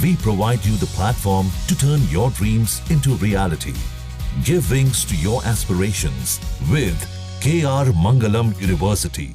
We provide you the platform to turn your dreams into reality. Give wings to your aspirations with KR Mangalam University.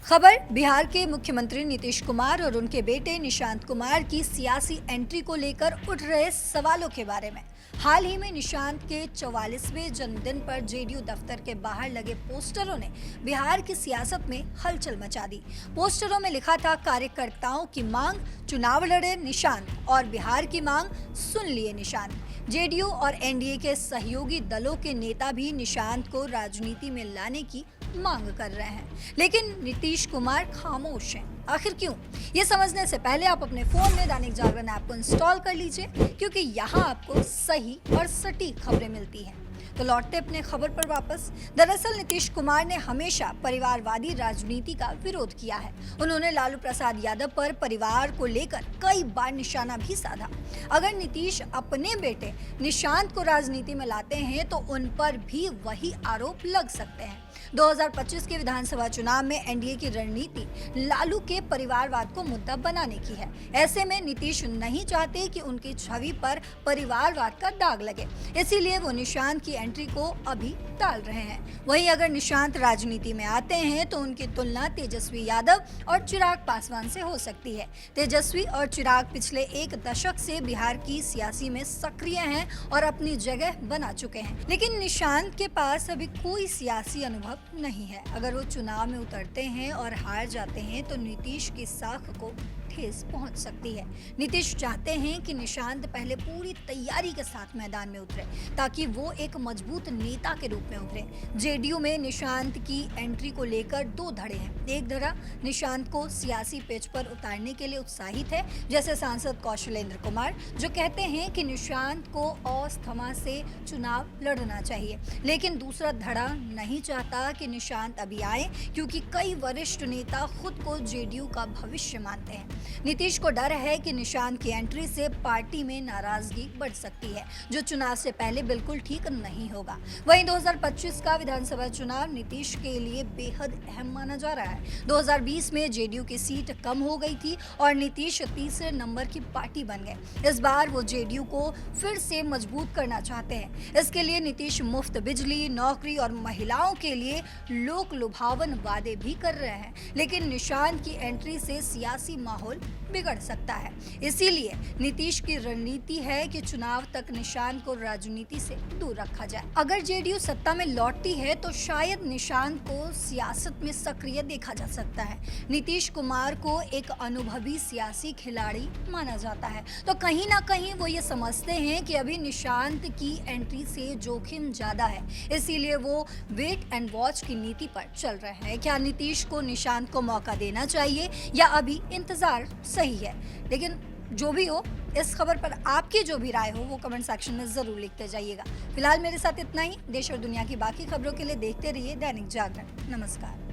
खबर बिहार के मुख्यमंत्री नीतीश कुमार और उनके बेटे निशांत कुमार की सियासी एंट्री को लेकर उठ रहे सवालों के बारे में। हाल ही में निशांत के 44वें जन्मदिन पर जेडीयू दफ्तर के बाहर लगे पोस्टरों ने बिहार की सियासत में हलचल मचा दी। पोस्टरों में लिखा था, कार्यकर्ताओं की मांग चुनाव लड़े निशांत और बिहार की मांग सुन लिए निशांत। जेडीयू और एनडीए के सहयोगी दलों के नेता भी निशांत को राजनीति में लाने की मांग कर रहे हैं, लेकिन नीतीश कुमार खामोश हैं। आखिर क्यों? ये समझने से पहले आप अपने फोन में दैनिक जागरण ऐप को इंस्टॉल कर लीजिए, क्योंकि यहाँ आपको सही और सटीक खबरें मिलती हैं। तो लौटते अपने खबर पर वापस। दरअसल नीतीश कुमार ने हमेशा परिवारवादी राजनीति का विरोध किया है। उन्होंने लालू प्रसाद यादव पर परिवार को लेकर कई बार निशाना भी साधा। अगर नीतीश अपने बेटे निशांत को राजनीति में लाते हैं तो उन पर भी वही आरोप लग सकते हैं। 2025 के विधानसभा चुनाव में एनडीए की रणनीति लालू के परिवारवाद को मुद्दा बनाने की है। ऐसे में नीतीश नहीं चाहते कि उनकी छवि पर परिवारवाद का दाग लगे, इसीलिए वो निशांत की एंट्री को अभी टाल रहे हैं। वहीं अगर निशांत राजनीति में आते हैं तो उनकी तुलना तेजस्वी यादव और चिराग पासवान से हो सकती है। तेजस्वी और चिराग पिछले एक दशक से बिहार की सियासी में सक्रिय हैं और अपनी जगह बना चुके हैं, लेकिन निशांत के पास अभी कोई सियासी अनुभव नहीं है। अगर वो चुनाव में उतरते हैं और हार जाते हैं तो नीतीश की साख को ठेस पहुंच सकती है। नीतीश चाहते हैं कि निशांत पहले पूरी तैयारी के साथ मैदान में उतरे, ताकि वो एक मजबूत नेता के रूप में उभरे। जेडीयू में निशांत की एंट्री को लेकर दो धड़े हैं। एक धड़ा निशांत को सियासी पेच पर उतारने के लिए उत्साहित है, जैसे सांसद कौशलेंद्र कुमार, जो कहते हैं कि निशांत को अस्थमा से चुनाव लड़ना चाहिए। लेकिन दूसरा धड़ा नहीं चाहता कि निशांत अभी आए, क्योंकि कई वरिष्ठ नेता खुद को जेडीयू का भविष्य मानते हैं। नीतीश को डर है कि निशांत की एंट्री से पार्टी में नाराजगी बढ़ सकती है, जो चुनाव से पहले बिल्कुल ठीक नहीं होगा। वहीं 2025 का विधानसभा चुनाव नीतीश के लिए बेहद अहम माना जा रहा है। 2020 में जेडीयू की सीट कम हो गई थी और नीतीश तीसरे नंबर की पार्टी बन गए। इस बार वो जेडीयू को फिर से मजबूत करना चाहते हैं। इसके लिए नीतीश मुफ्त बिजली, नौकरी और महिलाओं के लिए लोक लुभावन वादे भी कर रहे हैं, लेकिन निशांत की एंट्री से सियासी माहौल बिगड़ सकता है। इसीलिए नीतीश की रणनीति है कि चुनाव तक निशांत को राजनीति से दूर रखा जाए। अगर जेडीयू सत्ता में लौटती है तो शायद निशांत को सियासत में सक्रिय देखा जा सकता है। नीतीश कुमार को एक अनुभवी सियासी खिलाड़ी माना जाता है, तो कहीं ना कहीं वो ये समझते हैं कि अभी निशांत की एंट्री से जोखिम ज्यादा है, इसीलिए वो वेट एंड वॉच की नीति पर चल रहे हैं। क्या नीतीश को निशांत को मौका देना चाहिए या अभी इंतजार सही है? लेकिन जो भी हो, इस खबर पर आपकी जो भी राय हो वो कमेंट सेक्शन में जरूर लिखते जाइएगा। फिलहाल मेरे साथ इतना ही। देश और दुनिया की बाकी खबरों के लिए देखते रहिए दैनिक जागरण। नमस्कार।